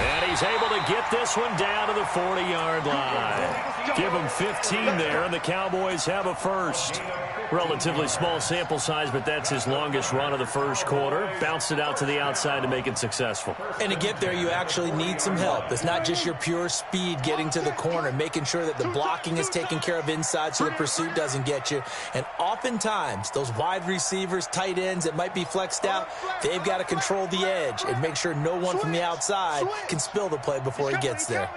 And he's able to get this one down to the 40-yard line. Give him 15 there, and the Cowboys have a first. Relatively small sample size, but that's his longest run of the first quarter. Bounced it out to the outside to make it successful. And to get there, you actually need some help. It's not just your pure speed getting to the corner, making sure that the blocking is taken care of inside so the pursuit doesn't get you. And oftentimes, those wide receivers, tight ends that might be flexed out, they've got to control the edge and make sure no one from the outside can spill the play before he gets there.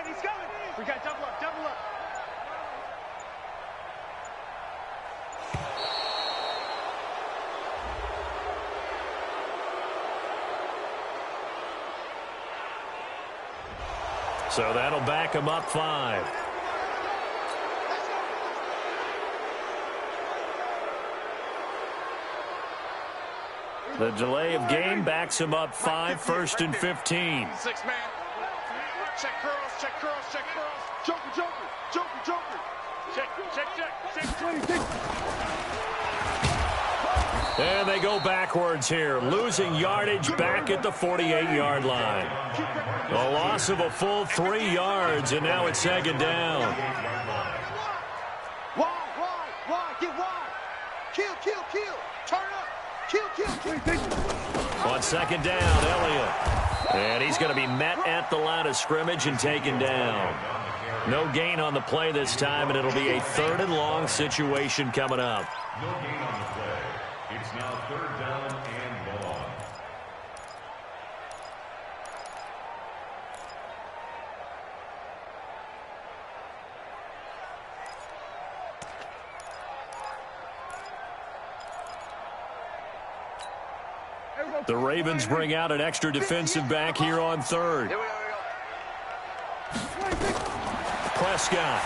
We got double up, double up. So that'll back him up 5. The delay of game backs him up 5, 1st and 15. 6 man. Check curls, check curls, check curls. Joker, joker, joker, joker. Check, check, check, check, 20. And they go backwards here, losing yardage back at the 48-yard line. A loss of a full 3 yards, and now it's 2nd down. Wide, get wide. Kill, kill, kill. Turn up. Kill, kill, kill. On 2nd down, Elliott. And he's going to be met at the line of scrimmage and taken down. No gain on the play this time, and it'll be a 3rd and long situation coming up. No gain on the play. It's now 3rd down and long. The Ravens bring out an extra defensive back here on 3rd. Prescott.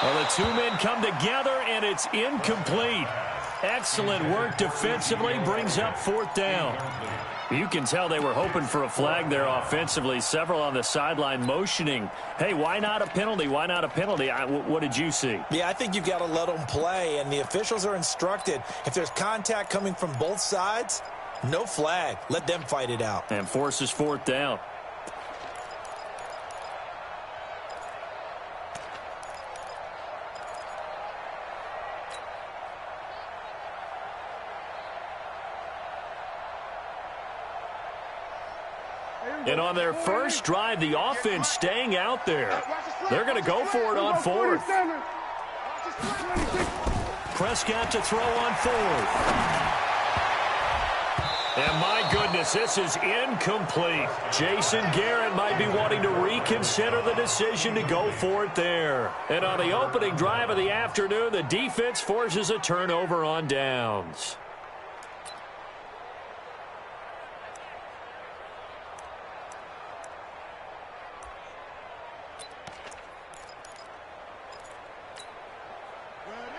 Well, the 2 men come together, and it's incomplete. Excellent work defensively, brings up 4th down. You can tell they were hoping for a flag there offensively. Several on the sideline motioning, hey, why not a penalty? Why not a penalty? What did you see? Yeah, I think you've got to let them play, and the officials are instructed, if there's contact coming from both sides, no flag. Let them fight it out. And forces 4th down. And on their first drive, the offense staying out there. They're going to go for it on 4th. Prescott to throw on 4th. And my goodness, this is incomplete. Jason Garrett might be wanting to reconsider the decision to go for it there. And on the opening drive of the afternoon, the defense forces a turnover on downs.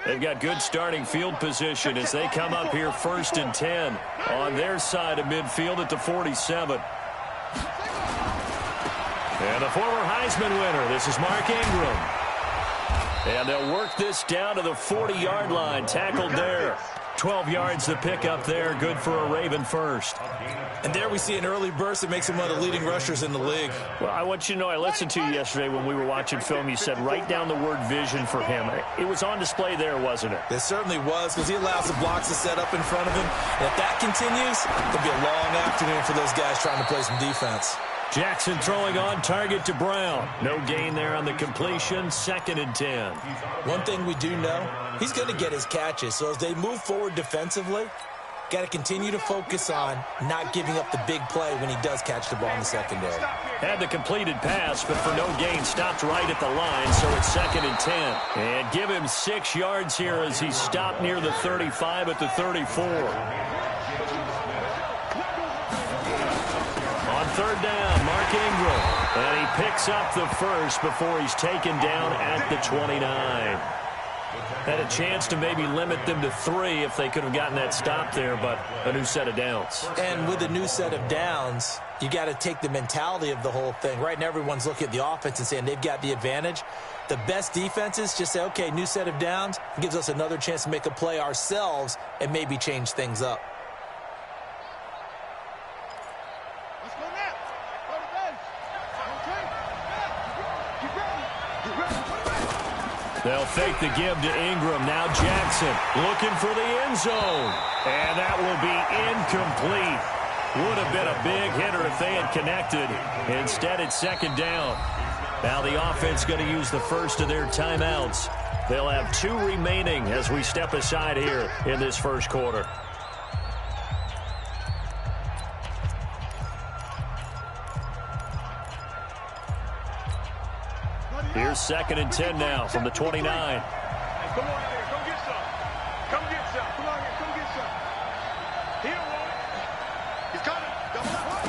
They've got good starting field position as they come up here 1st and 10 on their side of midfield at the 47. And the former Heisman winner, this is Mark Ingram. And they'll work this down to the 40-yard line, tackled there. 12 yards to pick up there, good for a Raven first. And there we see an early burst that makes him one of the leading rushers in the league. Well, I want you to know, I listened to you yesterday when we were watching film. You said write down the word vision for him. It was on display there, wasn't it? It certainly was, because he allows the blocks to set up in front of him. And if that continues, it'll be a long afternoon for those guys trying to play some defense. Jackson throwing on target to Brown. No gain there on the completion. 2nd and 10. One thing we do know, he's going to get his catches. So as they move forward defensively, got to continue to focus on not giving up the big play when he does catch the ball in the secondary. Had the completed pass, but for no gain, stopped right at the line, so it's 2nd and 10. And give him 6 yards here as he stopped near the 35 at the 34. On 3rd down, Mark Ingram. And he picks up the first before he's taken down at the 29. Had a chance to maybe limit them to 3 if they could have gotten that stop there, but a new set of downs. And with a new set of downs, you got to take the mentality of the whole thing. Right now, everyone's looking at the offense and saying they've got the advantage. The best defenses just say, okay, new set of downs, gives us another chance to make a play ourselves and maybe change things up. Let's go now. They'll fake the give to Ingram. Now Jackson looking for the end zone. And that will be incomplete. Would have been a big hitter if they had connected. Instead, it's second down. Now the offense going to use the first of their timeouts. They'll have 2 remaining as we step aside here in this first quarter. Here's 2nd and 10 now from the 29. Come on here, come get some. Come get some. Come on here, come get some. He don't want it. He's coming. Double up.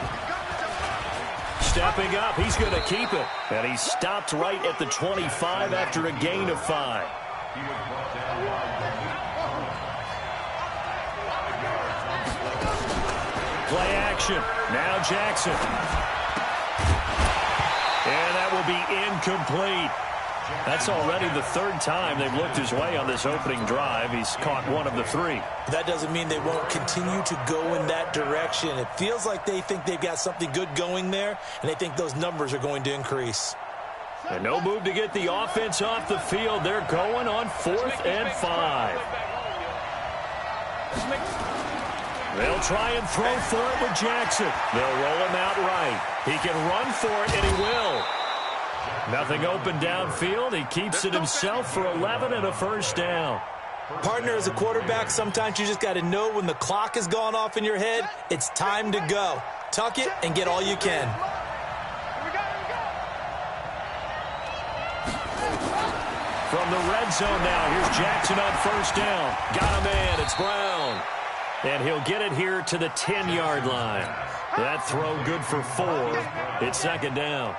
He's coming. Double up. Stepping up, he's going to keep it. And he stopped right at the 25 after a gain of 5. Play action. Now Jackson. And that will be incomplete. That's already the 3rd time they've looked his way on this opening drive. He's caught 1 of the 3. That doesn't mean they won't continue to go in that direction. It feels like they think they've got something good going there, and they think those numbers are going to increase. And no move to get the offense off the field. They're going on 4th and 5. They'll try and throw for it with Jackson. They'll roll him out right. He can run for it, and he will. Nothing open downfield. He keeps it himself for 11 and a first down. Partner, as a quarterback, sometimes you just got to know when the clock has gone off in your head, it's time to go. Tuck it and get all you can. From the red zone now, here's Jackson on first down. Got a man, it's Brown. And he'll get it here to the 10-yard line. That throw good for 4. It's second down.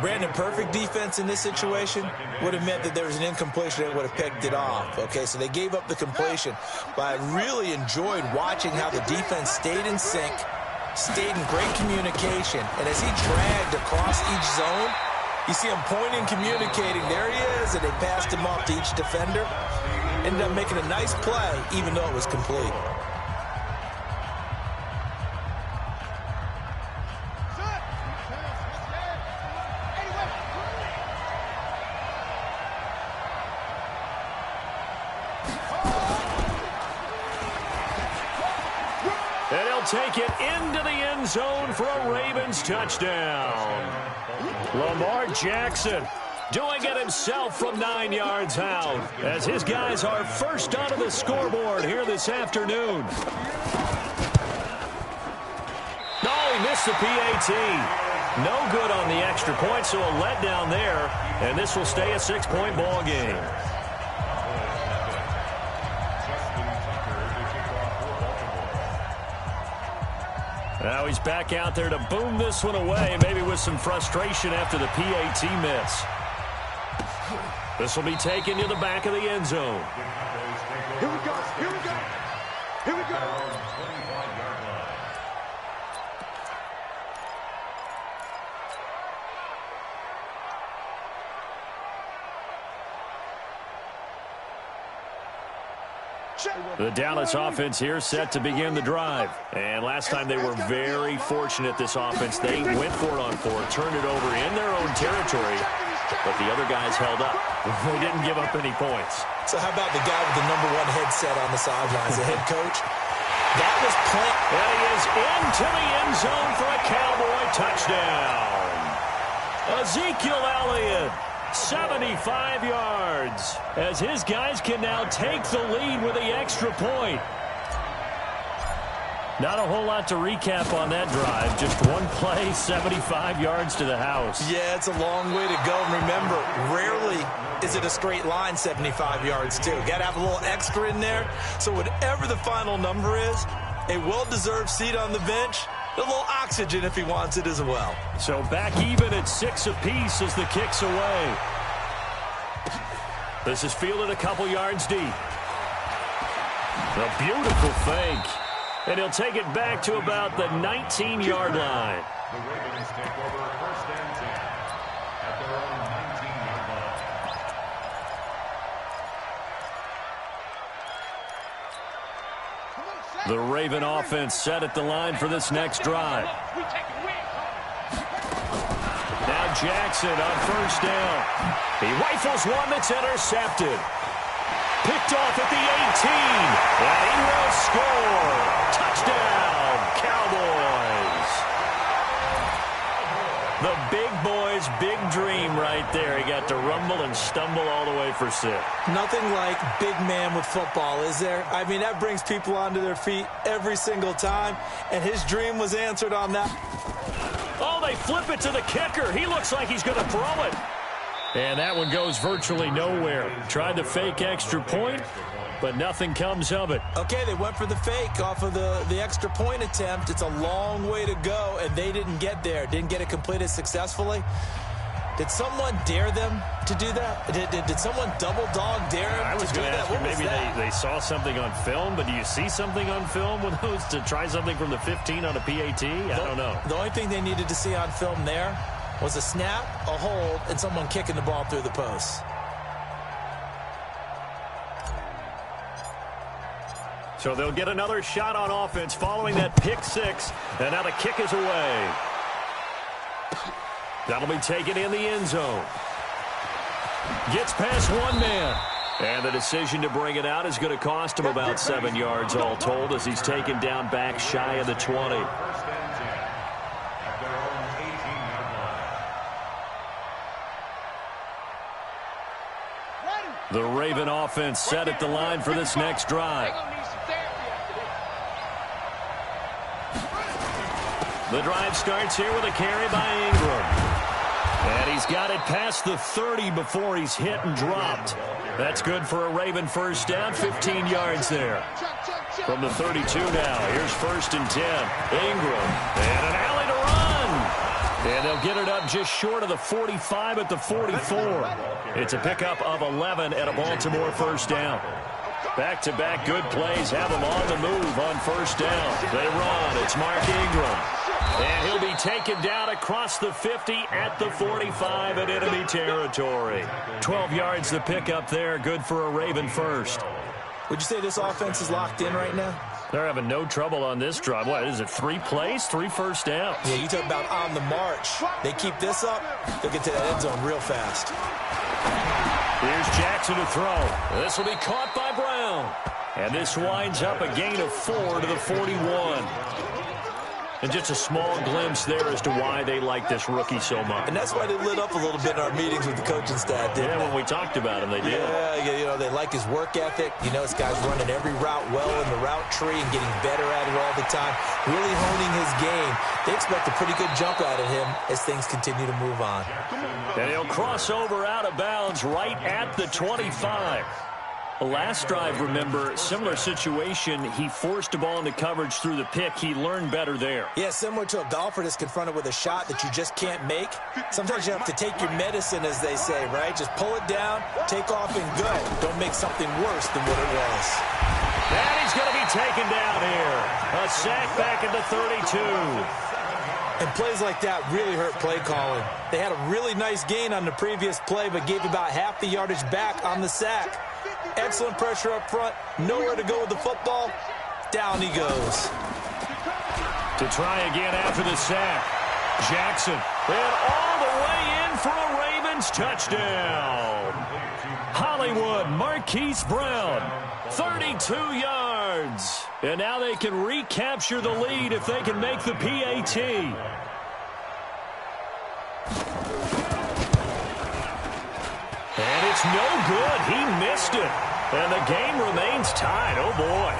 Brandon, perfect defense in this situation would have meant that there was an incompletion that would have picked it off. Okay, so they gave up the completion. But I really enjoyed watching how the defense stayed in sync, stayed in great communication. And as he dragged across each zone, you see him pointing, communicating. There he is, and they passed him off to each defender. Ended up making a nice play, even though it was complete. Take it into the end zone for a Ravens touchdown. Lamar Jackson doing it himself from 9 yards out as his guys are first onto the scoreboard here this afternoon. Oh, he missed the PAT. No good on the extra point, so a letdown there, and this will stay a 6-point ball game. Now he's back out there to boom this one away, maybe with some frustration after the PAT miss. This will be taken to the back of the end zone. Here we go. Here we go. Here we go. The Dallas offense here set to begin the drive. And last time they were very fortunate, this offense. They went for it on 4, turned it over in their own territory, but the other guys held up. They didn't give up any points. So how about the guy with the #1 headset on the sidelines, the head coach? That was plant. And he is into the end zone for a Cowboy touchdown. Ezekiel Elliott. 75 yards as his guys can now take the lead with the extra point. Not a whole lot to recap on that drive. Just one play, 75 yards to the house. Yeah, it's a long way to go. And remember, rarely is it a straight line 75 yards, too. Got to have a little extra in there. So whatever the final number is, a well-deserved seat on the bench, a little oxygen if he wants it as well. So back even at 6 apiece as the kick's away. This is fielded a couple yards deep. A beautiful fake. And he'll take it back to about the 19-yard line. The Ravens take over 1st and 10 at their own 19-yard line. The Raven offense set at the line for this next drive. Jackson on first down. He rifles one that's intercepted. Picked off at the 18. And he will score. Touchdown, Cowboys. The big boy's big dream right there. He got to rumble and stumble all the way for 6. Nothing like big man with football, is there? I mean, that brings people onto their feet every single time, and his dream was answered on that. Oh, they flip it to the kicker. He looks like he's going to throw it. And that one goes virtually nowhere. Tried to fake extra point, but nothing comes of it. Okay, they went for the fake off of the extra point attempt. It's a long way to go, and they didn't get there. Didn't get it completed successfully. Did someone dare them to do that? Did someone double dog dare them to do that? I was going to ask you, maybe they saw something on film, but do you see something on film with those to try something from the 15 on a PAT? I don't know. The only thing they needed to see on film there was a snap, a hold, and someone kicking the ball through the post. So they'll get another shot on offense following that pick 6, and now the kick is away. That'll be taken in the end zone. Gets past one man. And the decision to bring it out is going to cost him about 7 yards all told as he's taken down back shy of the 20. The Raven offense set at the line for this next drive. The drive starts here with a carry by Ingram. And he's got it past the 30 before he's hit and dropped. That's good for a Raven first down, 15 yards there. From the 32 now, here's 1st and 10. Ingram, and an alley to run. And they'll get it up just short of the 45 at the 44. It's a pickup of 11 at a Baltimore first down. Back-to-back good plays have them on the move on first down. They run. It's Mark Ingram. And he'll be taken down across the 50 at the 45 in enemy territory. 12 yards the pickup there. Good for a Raven first. Would you say this offense is locked in right now? They're having no trouble on this drive. What is it, 3 plays, 3 first downs? Yeah, you talk about on the march. They keep this up, they'll get to that end zone real fast. Here's Jackson to throw. This will be caught by Brown. And this winds up a gain of 4 to the 41. And just a small glimpse there as to why they like this rookie so much. And that's why they lit up a little bit in our meetings with the coaching staff, didn't they? When we talked about him, they did. Yeah, you know, they like his work ethic. You know, this guy's running every route well in the route tree and getting better at it all the time, really honing his game. They expect a pretty good jump out of him as things continue to move on. And he'll cross over out of bounds right at the 25. Last drive, remember, similar situation. He forced a ball into coverage through the pick. He learned better there. Yeah, similar to a golfer that's confronted with a shot that you just can't make. Sometimes you have to take your medicine, as they say, right? Just pull it down, take off, and go. Don't make something worse than what it was. And he's going to be taken down here. A sack back at the 32. And plays like that really hurt play calling. They had a really nice gain on the previous play, but gave about half the yardage back on the sack. Excellent pressure up front. Nowhere to go with the football. Down he goes. To try again after the sack. Jackson. And all the way in for a Ravens touchdown. Hollywood, Marquise Brown. 32 yards. And now they can recapture the lead if they can make the PAT. And it's no good. He missed it. And the game remains tied. Oh, boy.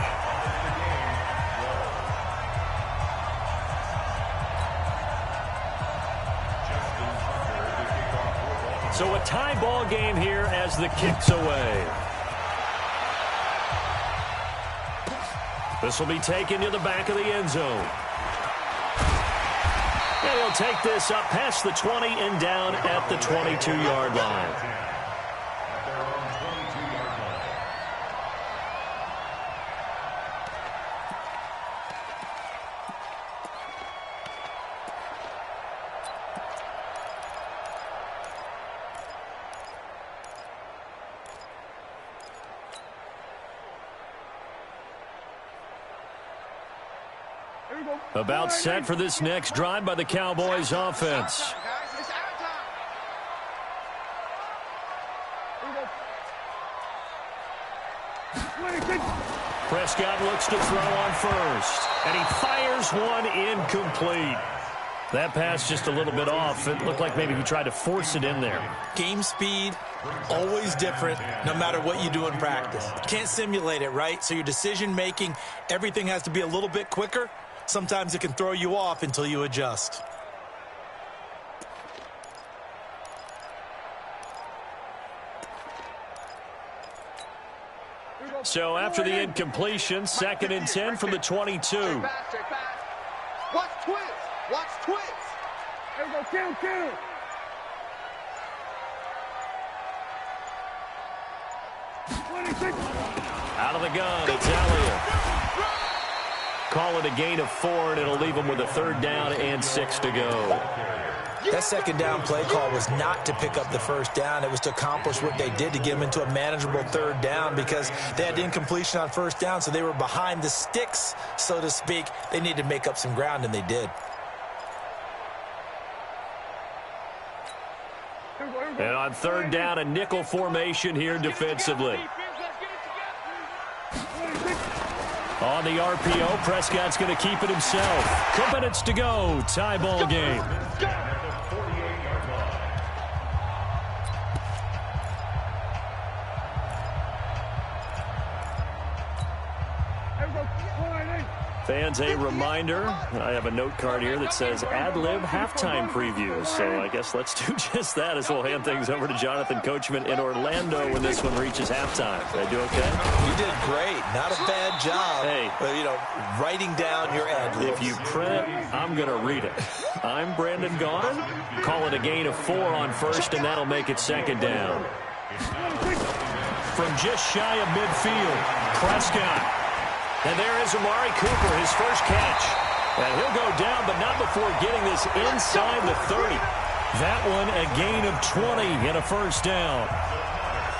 So a tie ball game here as the kick's away. This will be taken to the back of the end zone. And he'll take this up past the 20 and down at the 22-yard line. About set for this next drive by the Cowboys offense. Prescott looks to throw on first, and he fires one incomplete. That pass just a little bit off. It looked like maybe he tried to force it in there. Game speed, always different, no matter what you do in practice. Can't simulate it, right? So your decision-making, everything has to be a little bit quicker. Sometimes it can throw you off until you adjust. So after the incompletion, 2nd and 10 from the 22. Watch twins. Watch twins. There we go. Kill. Out of the gun, it's Elliott. Call it a gain of 4, and it'll leave him with a 3rd down and 6 to go. That 2nd down play call was not to pick up the 1st down. It was to accomplish what they did to get them into a manageable 3rd down because they had incompletion on 1st down, so they were behind the sticks, so to speak. They needed to make up some ground, and they did. And on 3rd down, a nickel formation here defensively. On the RPO, Prescott's going to keep it himself. 2 minutes to go. Tie ball game. Fans, a reminder, I have a note card here that says ad-lib halftime previews. So I guess let's do just that as we'll hand things over to Jonathan Coachman in Orlando when this one reaches halftime. Did I do okay? You did great. Not a bad job. Hey. But, writing down your ad-libs. If you print it, I'm going to read it. I'm Brandon Gaudin. Call it a gain of 4 on 1st, and that'll make it 2nd down. From just shy of midfield, Prescott. And there is Amari Cooper, his first catch. And he'll go down, but not before getting this inside the 30. That one a gain of 20 and a 1st down.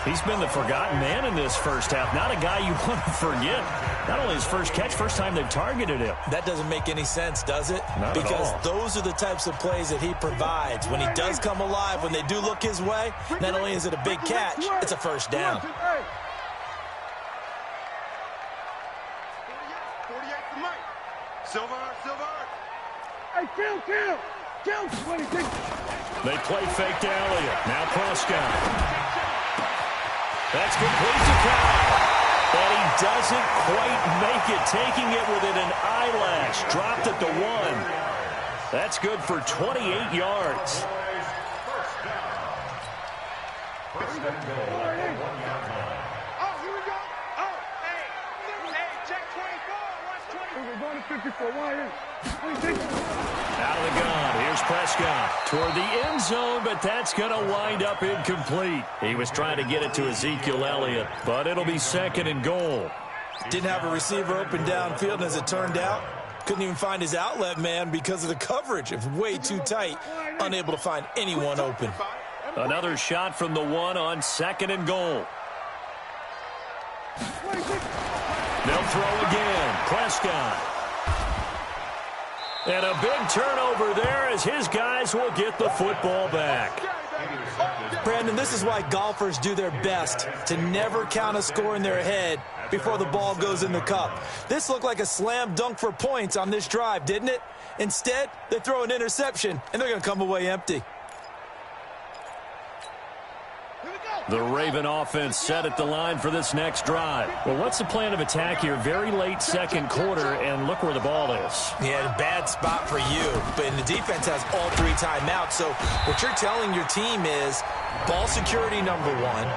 He's been the forgotten man in this first half. Not a guy you want to forget. Not only his first catch, first time they've targeted him. That doesn't make any sense, does it? Not because at all. Those are the types of plays that he provides. When he does come alive, when they do look his way, not only is it a big catch, it's a 1st down. 48 for Mike. Silver. Hey, kill. 26. They play fake to Elliott. Now Prescott. That's complete to Kyle. And he doesn't quite make it, taking it within an eyelash. Dropped at the 1. That's good for 28 yards. Oh, here we go. Oh, hey, check 24. Watch 24. We're going to 54. 26. Out of the gun, here's Prescott toward the end zone, but that's going to wind up incomplete. He was trying to get it to Ezekiel Elliott, but it'll be 2nd and goal. Didn't have a receiver open downfield, and as it turned out, couldn't even find his outlet man because of the coverage. It was way too tight, unable to find anyone open. Another shot from the 1 on 2nd and goal. They'll throw again. Prescott. And a big turnover there as his guys will get the football back. Brandon, this is why golfers do their best to never count a score in their head before the ball goes in the cup. This looked like a slam dunk for points on this drive, didn't it? Instead, they throw an interception, and they're going to come away empty. The Raven offense set at the line for this next drive. Well, what's the plan of attack here? Very late 2nd quarter, and look where the ball is. Yeah, bad spot for you. But the defense has all 3 timeouts. So what you're telling your team is ball security number 1.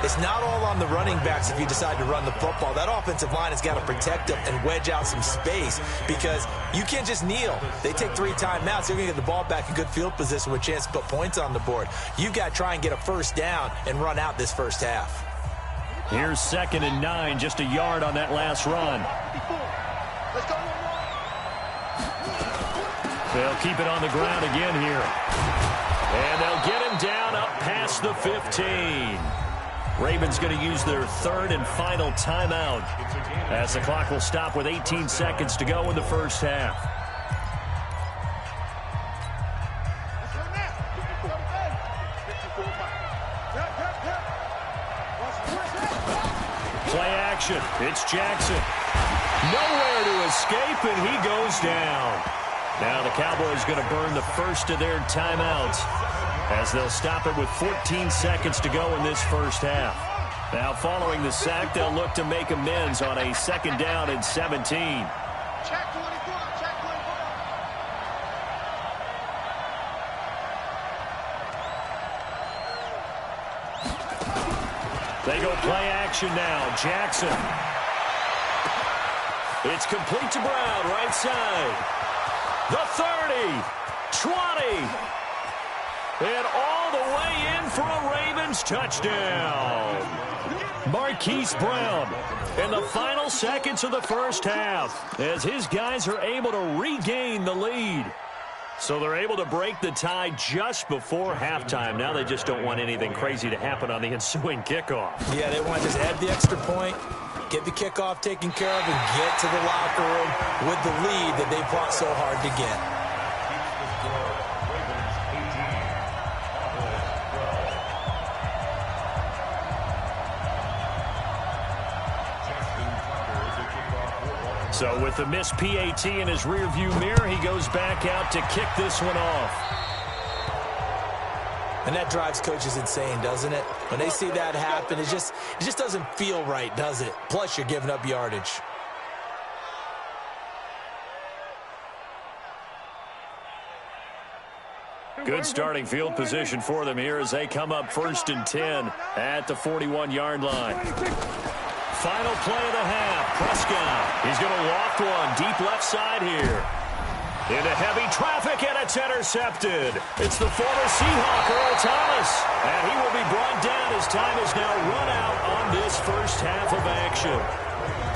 It's not all on the running backs if you decide to run the football. That offensive line has got to protect them and wedge out some space because you can't just kneel. They take 3 timeouts. They're going to get the ball back in good field position with a chance to put points on the board. You got to try and get a 1st down and run out this first half. Here's 2nd and 9, just a yard on that last run. They'll keep it on the ground again here. And they'll get him down up past the 15. Ravens going to use their 3rd and final timeout as the clock will stop with 18 seconds to go in the first half. action. It's Jackson. Nowhere to escape, and he goes down. Now the Cowboys going to burn the first of their timeouts as they'll stop it with 14 seconds to go in this first half. Now following the sack, they'll look to make amends on a 2nd down and 17. Check 24. Check 24. They go play action now. Jackson. It's complete to Brown, right side. The 30, 20, and all the way in for a Ravens touchdown. Marquise Brown in the final seconds of the first half as his guys are able to regain the lead. So they're able to break the tie just before halftime. Now they just don't want anything crazy to happen on the ensuing kickoff. Yeah, they want to just add the extra point, get the kickoff taken care of, and get to the locker room with the lead that they fought so hard to get. So with the missed PAT in his rearview mirror, he goes back out to kick this one off. And that drives coaches insane, doesn't it? When they see that happen, it just doesn't feel right, does it? Plus, you're giving up yardage. Good starting field position for them here as they come up 1st and 10 at the 41-yard line. Final play of the half. Prescott. He's going to loft one deep left side here. Into heavy traffic, and it's intercepted. It's the former Seahawk, Earl Thomas. And he will be brought down as time is now run out on this first half of action.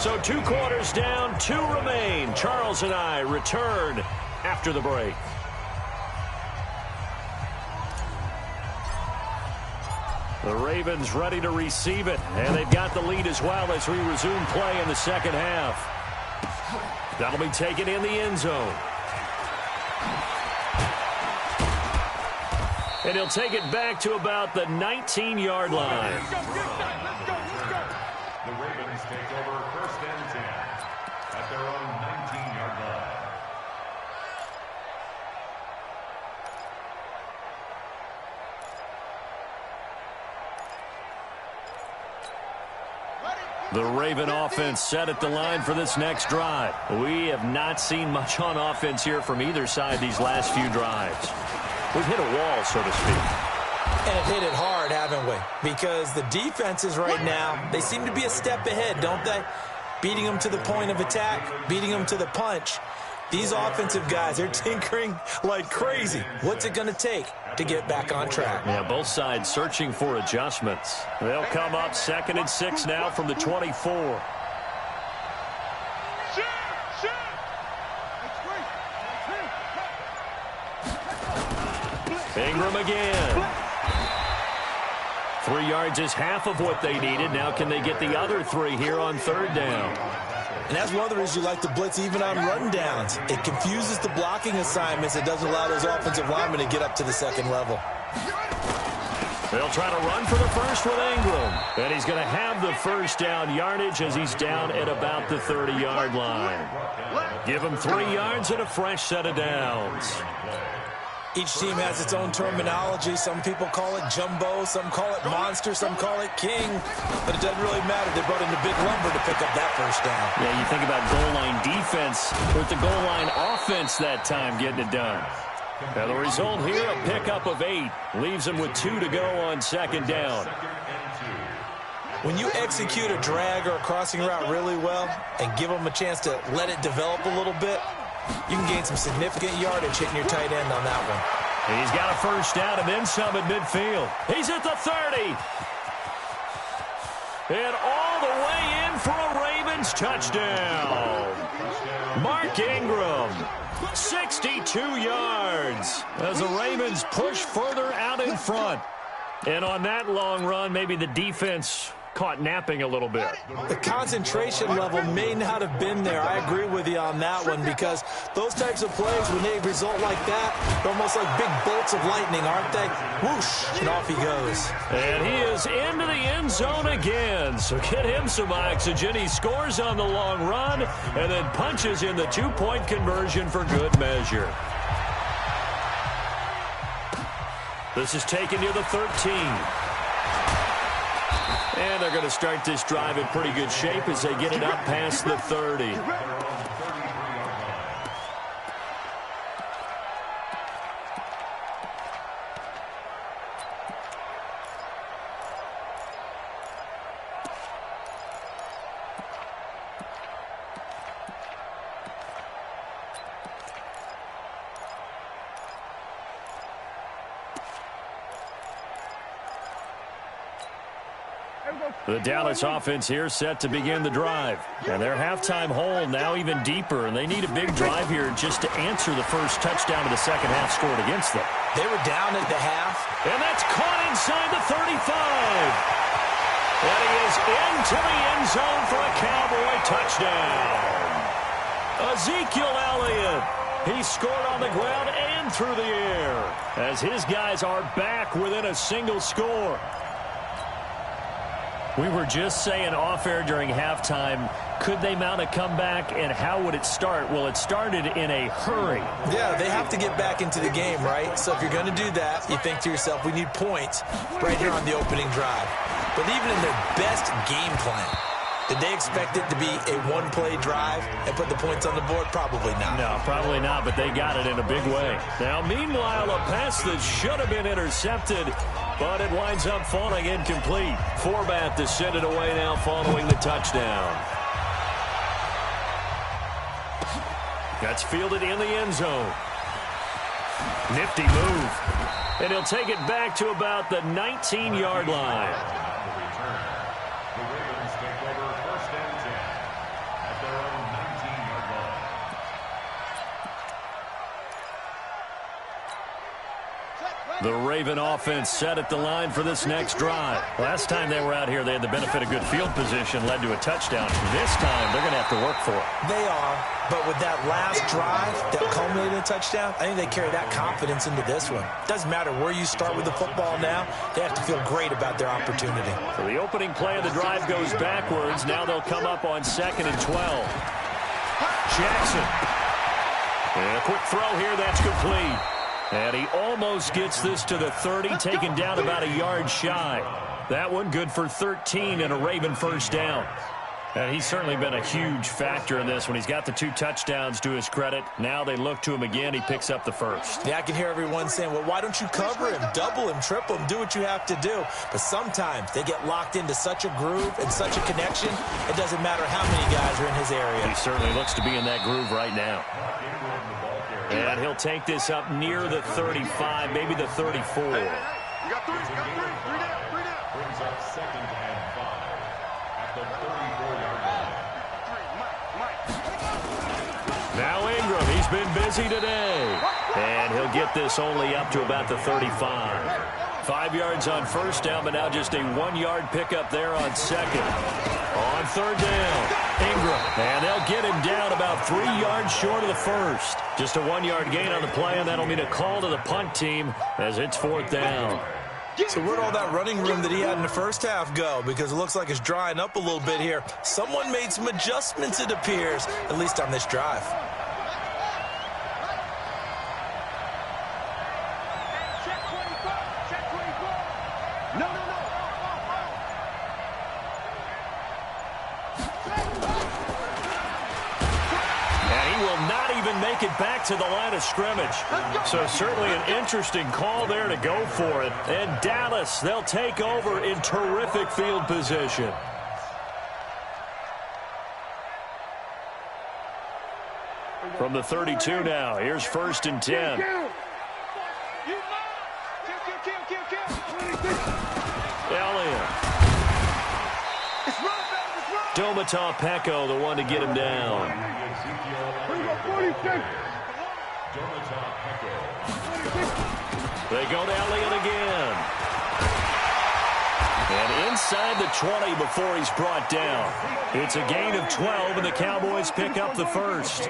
So 2 quarters down, 2 remain. Charles and I return after the break. The Ravens ready to receive it, and they've got the lead as well as we resume play in the second half. That'll be taken in the end zone. And he'll take it back to about the 19-yard line. Let's go. The Ravens take over 1st and 10 at their own 19-yard line. The Raven offense set at the line for this next drive. We have not seen much on offense here from either side these last few drives. We've hit a wall, so to speak. And it hit it hard, haven't we? Because the defenses right now, they seem to be a step ahead, don't they? Beating them to the point of attack, beating them to the punch. These offensive guys, they're tinkering like crazy. What's it going to take to get back on track? Yeah, both sides searching for adjustments. They'll come up 2nd and 6 now from the 24. Ingram again. 3 yards is half of what they needed. Now can they get the other 3 here on 3rd down? And that's one of the reasons you like to blitz even on run downs. It confuses the blocking assignments. It doesn't allow those offensive linemen to get up to the 2nd level. They'll try to run for the first with Ingram. And he's going to have the first down yardage as he's down at about the 30-yard line. Give him 3 yards and a fresh set of downs. Each team has its own terminology. Some people call it jumbo, some call it monster, some call it king. But it doesn't really matter. They brought in the big lumber to pick up that first down. Yeah, you think about goal line defense with the goal line offense that time getting it done. Now the result here, a pickup of 8. Leaves them with 2 to go on 2nd down. When you execute a drag or a crossing route really well and give them a chance to let it develop a little bit, you can gain some significant yardage hitting your tight end on that one. He's got a first down and then some at midfield. He's at the 30. And all the way in for a Ravens touchdown. Mark Ingram, 62 yards as the Ravens push further out in front. And on that long run, maybe the defense caught napping a little bit. The concentration level may not have been there. I agree with you on that one, because those types of plays, when they result like that, they're almost like big bolts of lightning, aren't they? Whoosh, and off he goes. And he is into the end zone again. So get him some oxygen. He scores on the long run and then punches in the two-point conversion for good measure. This is taken near the 13. And they're going to start this drive in pretty good shape as they get it up past the 30. The Dallas offense here set to begin the drive. And their halftime hole now even deeper, and they need a big drive here just to answer the first touchdown of the second half scored against them. They were down at the half. And that's caught inside the 35. And he is into the end zone for a Cowboy touchdown. Ezekiel Elliott. He scored on the ground and through the air as his guys are back within a single score. We were just saying off-air during halftime, could they mount a comeback, and how would it start? Well, it started in a hurry. Yeah, they have to get back into the game, right? So if you're going to do that, you think to yourself, we need points right here on the opening drive. But even in their best game plan, did they expect it to be a one-play drive and put the points on the board? Probably not. No, probably not, but they got it in a big way. Now, meanwhile, a pass that should have been intercepted, but it winds up falling incomplete. Forbath to send it away now following the touchdown. That's fielded in the end zone. Nifty move. And he'll take it back to about the 19-yard line. The Raven offense set at the line for this next drive. Last time they were out here, they had the benefit of good field position, led to a touchdown. This time, they're going to have to work for it. They are, but with that last drive that culminated in a touchdown, I think they carry that confidence into this one. Doesn't matter where you start with the football now, they have to feel great about their opportunity. So the opening play of the drive goes backwards. Now they'll come up on 2nd and 12. Jackson. And a quick throw here, that's complete. And he almost gets this to the 30, taken down about a yard shy. That one good for 13 and a Raven first down. And he's certainly been a huge factor in this when he's got the 2 touchdowns to his credit. Now they look to him again. He picks up the first. Yeah, I can hear everyone saying, well, why don't you cover him, double him, triple him, do what you have to do. But sometimes they get locked into such a groove and such a connection, it doesn't matter how many guys are in his area. He certainly looks to be in that groove right now. And he'll take this up near the 35, maybe the 34. You got 3 down. Brings up 2nd and 5 at the 34-yard line. Now Ingram, he's been busy today. And he'll get this only up to about the 35. 5 yards on first down, but now just a 1-yard pickup there on 2nd. On 3rd down, Ingram. And they'll get him down about 3 yards short of the first. Just a 1-yard gain on the play, and that'll mean a call to the punt team as it's 4th down. So where'd all that running room that he had in the first half go? Because it looks like it's drying up a little bit here. Someone made some adjustments, it appears, at least on this drive. Make it back to the line of scrimmage. So certainly an interesting call there to go for it. And Dallas, they'll take over in terrific field position. From the 32 now, here's 1st and 10. Elliott. Domata Peko, the one to get him down. They go to Elliott again. And inside the 20 before he's brought down. It's a gain of 12, and the Cowboys pick up the first.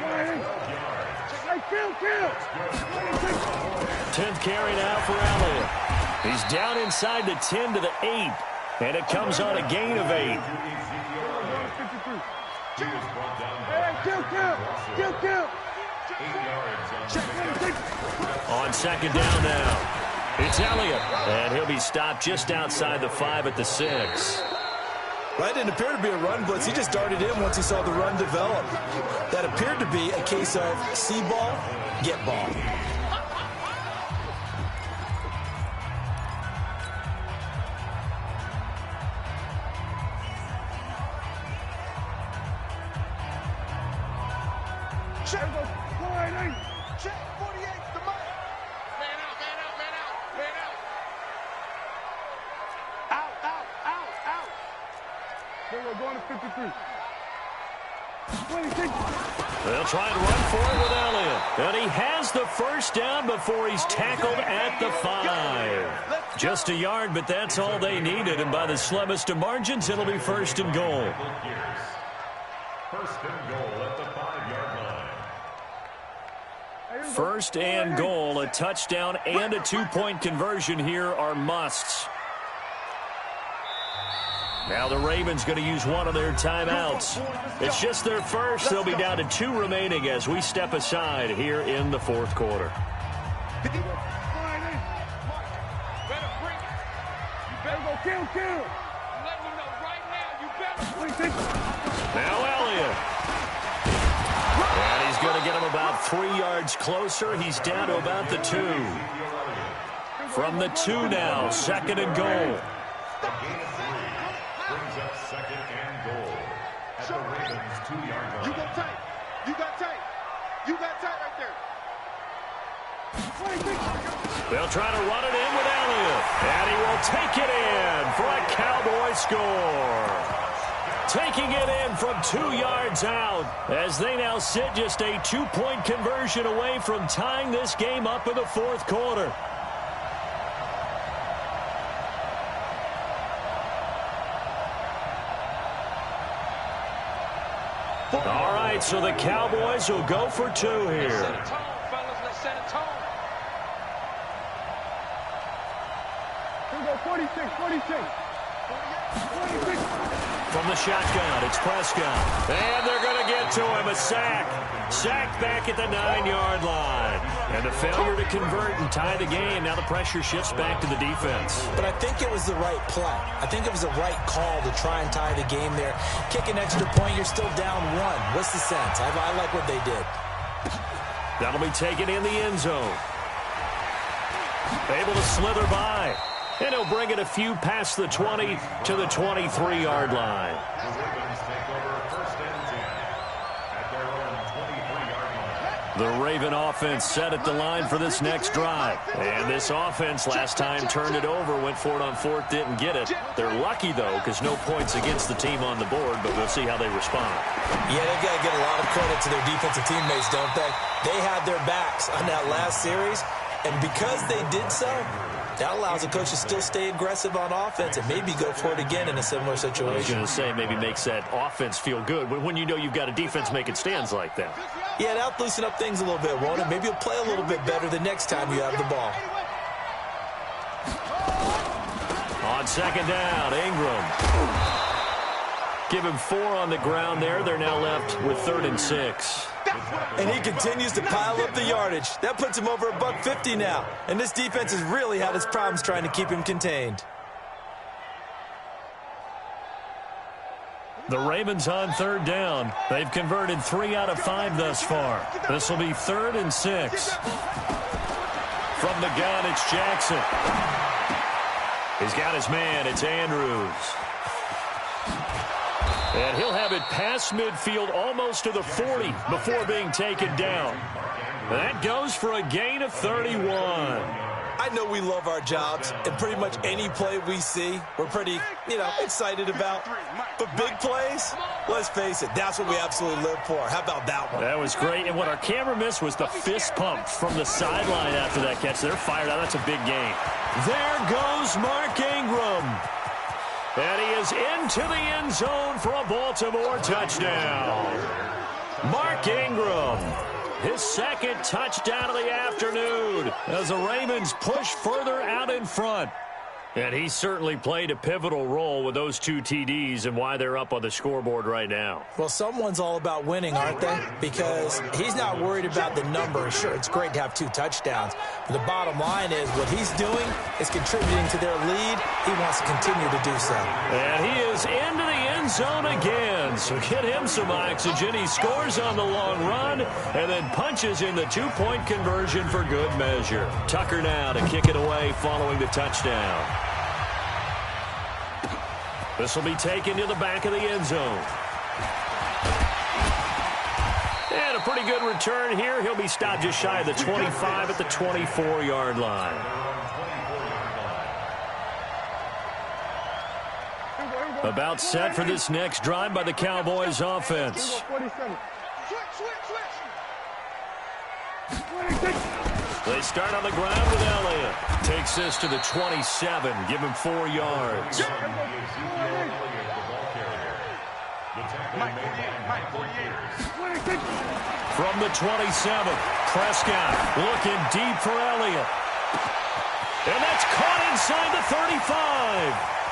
10th carry now for Elliott. He's down inside the 10 to the 8, and it comes on a gain of 8. On second down now, it's Elliott, and he'll be stopped just outside the 5 at the 6. That didn't appear to be a run blitz. He just darted in once he saw the run develop. That appeared to be a case of see ball, get ball. Check 48, the mark. Man out, man out, man out, man out. Out. We're going to 53. 26. They'll try and run for it with Elliott. And he has the first down before he's tackled at the 5. Just a yard, but that's all they needed. And by the slimmest of margins, it'll be first and goal. First and goal at the 5-yard line. First and goal, a touchdown and a 2-point conversion here are musts. Now the Ravens going to use one of their timeouts. It's just their first. They'll be down to 2 remaining as we step aside here in the 4th quarter. Better bring it. You better go Kill. let me know right now. You better. 26. Now Elliott. And he's going to get him about 3 yards closer. He's down to about the 2. From the 2 now, second and goal. Brings up second and goal at the Ravens' 2-yard line. You got tight. You got tight. You got tight right there. 26. They'll try to run it in with Elliott. And he will take it in for a Cowboy score. Taking it in from 2 yards out as they now sit just a 2-point conversion away from tying this game up in the 4th quarter. All right, so the Cowboys will go for 2 here. Set a tone, fellas. Let's set a tone. We go 46. From the shotgun, it's Prescott. And they're going to get to him, a sack. Sacked back at the 9-yard line. And a failure to convert and tie the game. Now the pressure shifts back to the defense. But I think it was the right play. I think it was the right call to try and tie the game there. Kick an extra point, you're still down 1. What's the sense? I like what they did. That'll be taken in the end zone. Able to slither by. And he'll bring it a few past the 20 to the 23-yard line. The Ravens take over first and 10 at their own 23-yard line. The Raven offense set at the line for this next drive. And this offense last time turned it over, went for it on 4th, didn't get it. They're lucky, though, because no points against the team on the board, but we'll see how they respond. Yeah, they've got to get a lot of credit to their defensive teammates, don't they? They had their backs on that last series, and because they did so, that allows the coach to still stay aggressive on offense and maybe go for it again in a similar situation. I was going to say maybe makes that offense feel good when you know you've got a defense making stands like that. Yeah, that'll loosen up things a little bit, won't it? Maybe you'll play a little bit better the next time you have the ball. On second down, Ingram. Give him 4 on the ground there. They're now left with 3rd and 6. And he continues to pile up the yardage. That puts him over $150 now. And this defense has really had its problems trying to keep him contained. The Ravens on 3rd down. They've converted 3 out of 5 thus far. This will be 3rd and 6. From the gun, it's Jackson. He's got his man. It's Andrews. And he'll have it past midfield almost to the 40 before being taken down. That goes for a gain of 31. I know we love our jobs, and pretty much any play we see, we're pretty, excited about. But big plays, let's face it, that's what we absolutely live for. How about that one? That was great, and what our camera missed was the fist pump from the sideline after that catch. They're fired out. That's a big game. There goes Mark Ingram. And he is into the end zone for a Baltimore touchdown. Mark Ingram, his second touchdown of the afternoon as the Ravens push further out in front. And he certainly played a pivotal role with those 2 TDs and why they're up on the scoreboard right now. Well, someone's all about winning, aren't they? Because he's not worried about the number. Sure, it's great to have 2 touchdowns. But the bottom line is what he's doing is contributing to their lead. He wants to continue to do so. And he is into the end zone again. So get him some oxygen. He scores on the long run and then punches in the 2-point conversion for good measure. Tucker now to kick it away following the touchdown. This will be taken to the back of the end zone. And a pretty good return here. He'll be stopped just shy of the 25 at the 24-yard line. About set for this next drive by the Cowboys offense. They start on the ground with Elliott. Takes this to the 27. Give him 4 yards. From the 27, Prescott looking deep for Elliott. And that's caught inside the 35.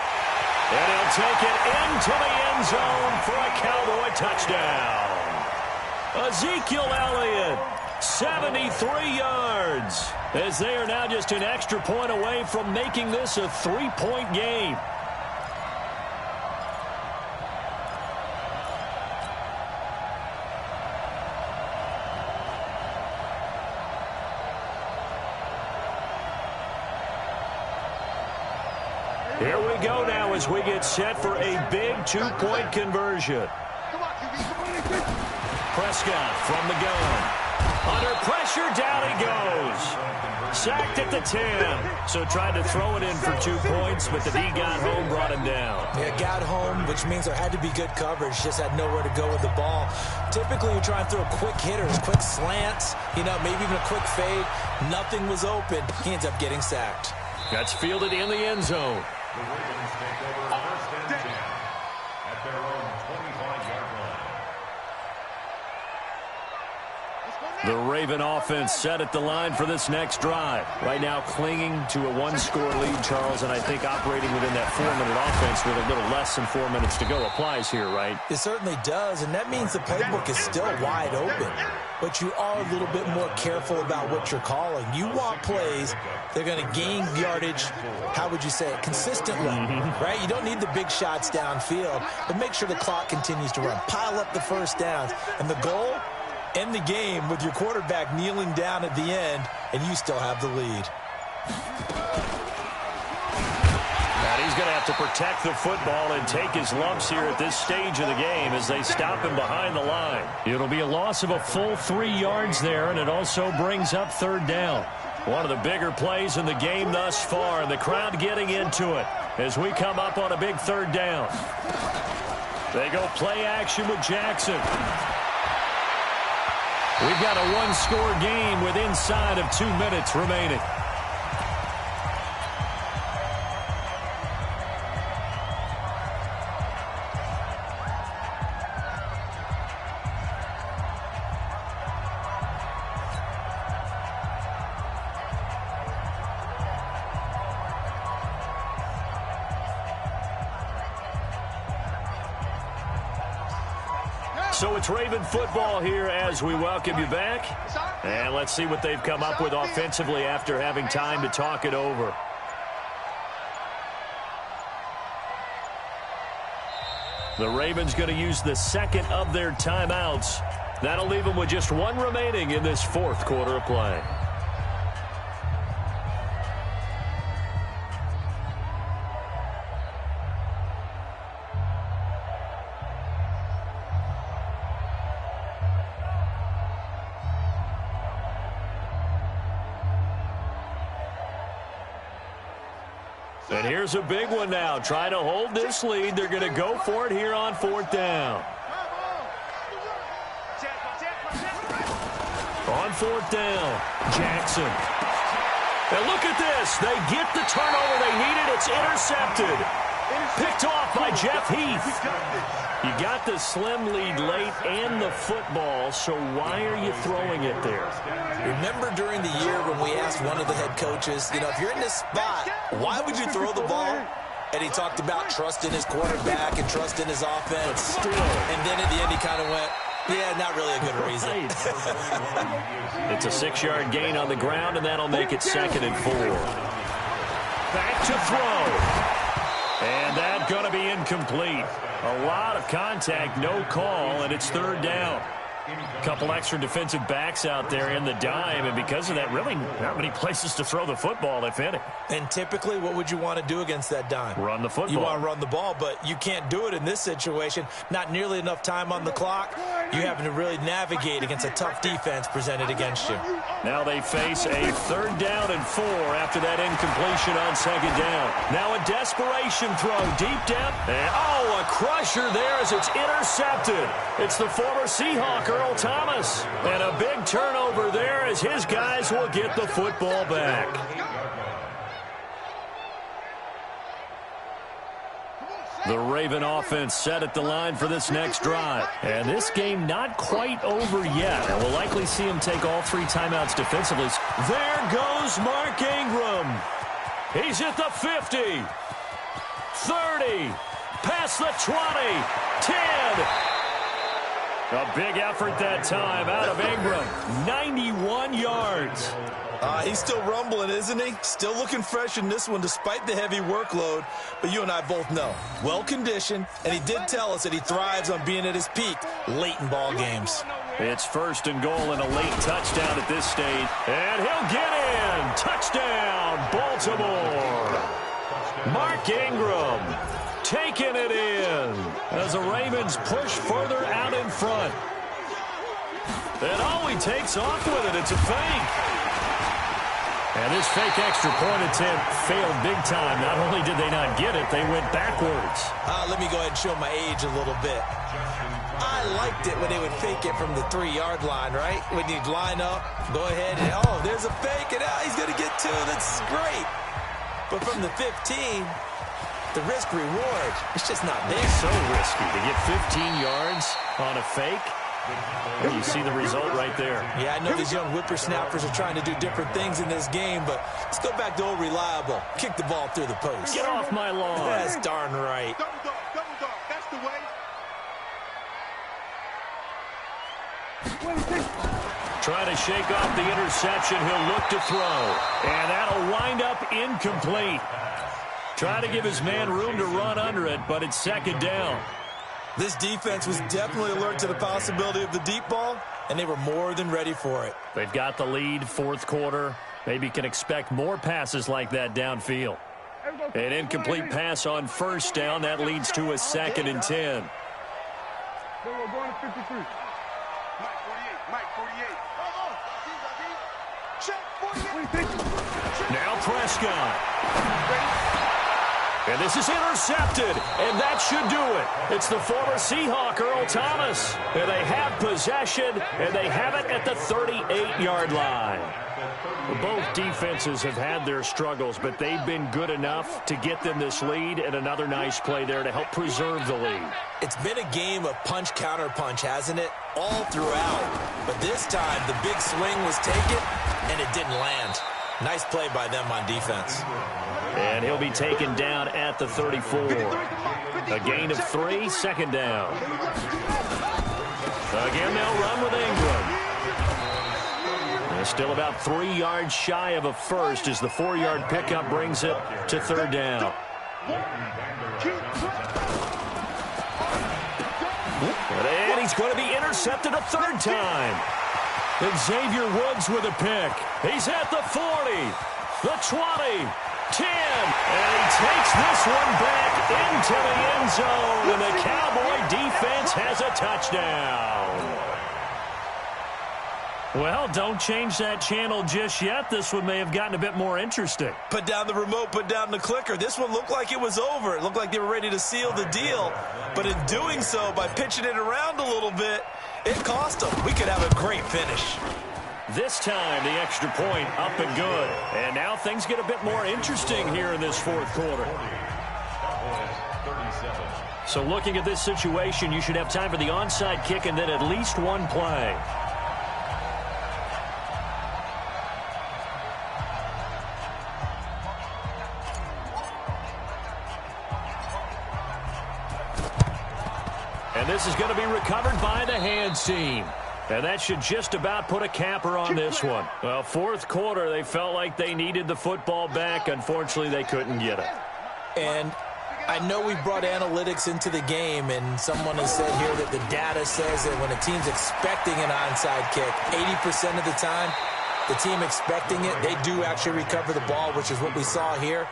And he'll take it into the end zone for a Cowboy touchdown. Ezekiel Elliott, 73 yards, as they are now just an extra point away from making this a 3-point game. Here we go now as we get set for a big 2-point conversion. Prescott from the gun. Under pressure, down he goes. Sacked at the 10. So tried to throw it in for 2 points, but the D got home, brought him down. Yeah, got home, which means there had to be good coverage. Just had nowhere to go with the ball. Typically, you try and throw quick hitters, quick slants, maybe even a quick fade. Nothing was open. He ends up getting sacked. That's fielded in the end zone. The Ravens take over first and 10 at their own 25-yard line. The Raven offense set at the line for this next drive. Right now clinging to a 1-score lead, Charles, and I think operating within that 4-minute offense with a little less than 4 minutes to go applies here, right? It certainly does, and that means the playbook is still wide open. But you are a little bit more careful about what you're calling. You want plays they're going to gain yardage, how would you say it, consistently, right? You don't need the big shots downfield, but make sure the clock continues to run. Pile up the first downs. And the goal, end the game with your quarterback kneeling down at the end, and you still have the lead. And he's going to have to protect the football and take his lumps here at this stage of the game as they stop him behind the line. It'll be a loss of a full 3 yards there, and it also brings up third down. One of the bigger plays in the game thus far, and the crowd getting into it as we come up on a big third down. They go play action with Jackson. We've got a 1-score game with inside of 2 minutes remaining. So it's Raven football here as we welcome you back. And let's see what they've come up with offensively after having time to talk it over. The Ravens going to use the second of their timeouts. That'll leave them with just one remaining in this fourth quarter of play. And here's a big one now. Trying to hold this lead. They're going to go for it here on fourth down. On fourth down, Jackson. And look at this. They get the turnover they needed. It's intercepted. Picked off by Jeff Heath. You got the slim lead late and the football, so why are you throwing it there? Remember during the year when we asked one of the head coaches, if you're in this spot, why would you throw the ball? And he talked about trusting his quarterback and trusting his offense. Still. And then at the end he kind of went, yeah, not really a good reason. It's a 6-yard gain on the ground, and that'll make it 2nd and 4. Back to throw. And that's going to be incomplete. A lot of contact, no call, and it's 3rd down. A couple extra defensive backs out there in the dime, and because of that, really not many places to throw the football, if any. And typically, what would you want to do against that dime? Run the football. You want to run the ball, but you can't do it in this situation. Not nearly enough time on the clock. You having to really navigate against a tough defense presented against you. Now they face a 3rd down and 4 after that incompletion on 2nd down. Now a desperation throw deep down. And, a crusher there as it's intercepted. It's the former Seahawk, Earl Thomas. And a big turnover there as his guys will get the football back. The Raven offense set at the line for this next drive. And this game not quite over yet. And we'll likely see him take all 3 timeouts defensively. There goes Mark Ingram. He's at the 50. 30. Past the 20. 10. A big effort that time out of Ingram. 91 yards. He's still rumbling, isn't he? Still looking fresh in this one despite the heavy workload. But you and I both know, well-conditioned, and he did tell us that he thrives on being at his peak late in ball games. It's 1st and goal and a late touchdown at this stage. And he'll get in. Touchdown, Baltimore. Mark Ingram taking it in as the Ravens push further out in front. And he takes off with it. It's a fake. And this fake extra point attempt failed big time. Not only did they not get it, they went backwards. Let me go ahead and show my age a little bit. I liked it when they would fake it from the 3-yard line, right? When you'd line up, go ahead, and there's a fake, and he's going to get 2. That's great. But from the 15, the risk-reward, it's just not there. It's so risky to get 15 yards on a fake. And you see the result right there. Yeah, I know these young whippersnappers are trying to do different things in this game, but let's go back to old reliable. Kick the ball through the post. Get off my lawn. That's darn right. Double dog. That's the way. Trying to shake off the interception. He'll look to throw. And that'll wind up incomplete. Trying to give his man room to run under it, but it's 2nd down. This defense was definitely alert to the possibility of the deep ball, and they were more than ready for it. They've got the lead, 4th quarter. Maybe can expect more passes like that downfield. An incomplete pass on 1st down. That leads to a 2nd and 10. Then we're going to 53. Mike 48. Check 48. Now Prescott. And this is intercepted, and that should do it. It's the former Seahawk, Earl Thomas. And they have possession, and they have it at the 38-yard line. Both defenses have had their struggles, but they've been good enough to get them this lead, and another nice play there to help preserve the lead. It's been a game of punch-counter-punch, hasn't it? All throughout. But this time, the big swing was taken, and it didn't land. Nice play by them on defense. And he'll be taken down at the 34. A gain of 3, 2nd down. Again, they'll run with Ingram. And still about 3 yards shy of a first as the 4-yard pickup brings it to 3rd down. And he's going to be intercepted a 3rd time. And Xavier Woods with a pick. He's at the 40, the 20, 10, and he takes this one back into the end zone, and the Cowboy defense has a touchdown. Well, don't change that channel just yet. This one may have gotten a bit more interesting. Put down the remote, put down the clicker. This one looked like it was over. It looked like they were ready to seal the deal. But in doing so, by pitching it around a little bit, it cost them. We could have a great finish. This time, the extra point up and good. And now things get a bit more interesting here in this 4th quarter. 37. So looking at this situation, you should have time for the onside kick and then at least one play. And this is going to be recovered by the hands team. And that should just about put a capper on this one. Well, fourth quarter, they felt like they needed the football back. Unfortunately, they couldn't get it. And I know we brought analytics into the game, and someone has said here that the data says that when a team's expecting an onside kick, 80% of the time, the team expecting it, they do actually recover the ball, which is what we saw here.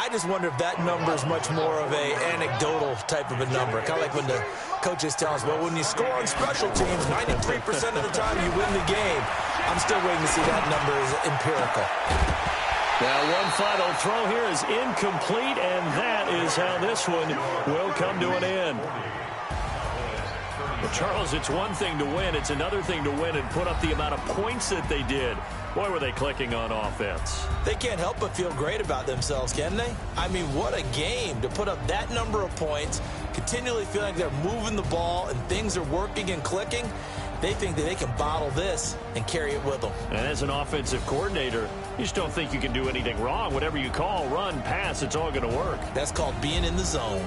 I just wonder if that number is much more of a anecdotal type of a number. Kind of like when the coaches tell us, well, when you score on special teams, 93% of the time you win the game. I'm still waiting to see that number is empirical. Now, one final throw here is incomplete, and that is how this one will come to an end. Well, Charles, it's one thing to win. It's another thing to win and put up the amount of points that they did. Boy, were they clicking on offense. They can't help but feel great about themselves, can they? I mean, what a game to put up that number of points, continually feeling like they're moving the ball and things are working and clicking. They think that they can bottle this and carry it with them. And as an offensive coordinator, you just don't think you can do anything wrong. Whatever you call, run, pass, it's all going to work. That's called being in the zone.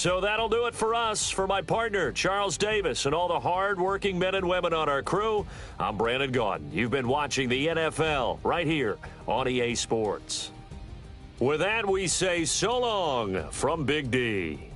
So that'll do it for us. For my partner, Charles Davis, and all the hard-working men and women on our crew, I'm Brandon Gaudin. You've been watching the NFL right here on EA Sports. With that, we say so long from Big D.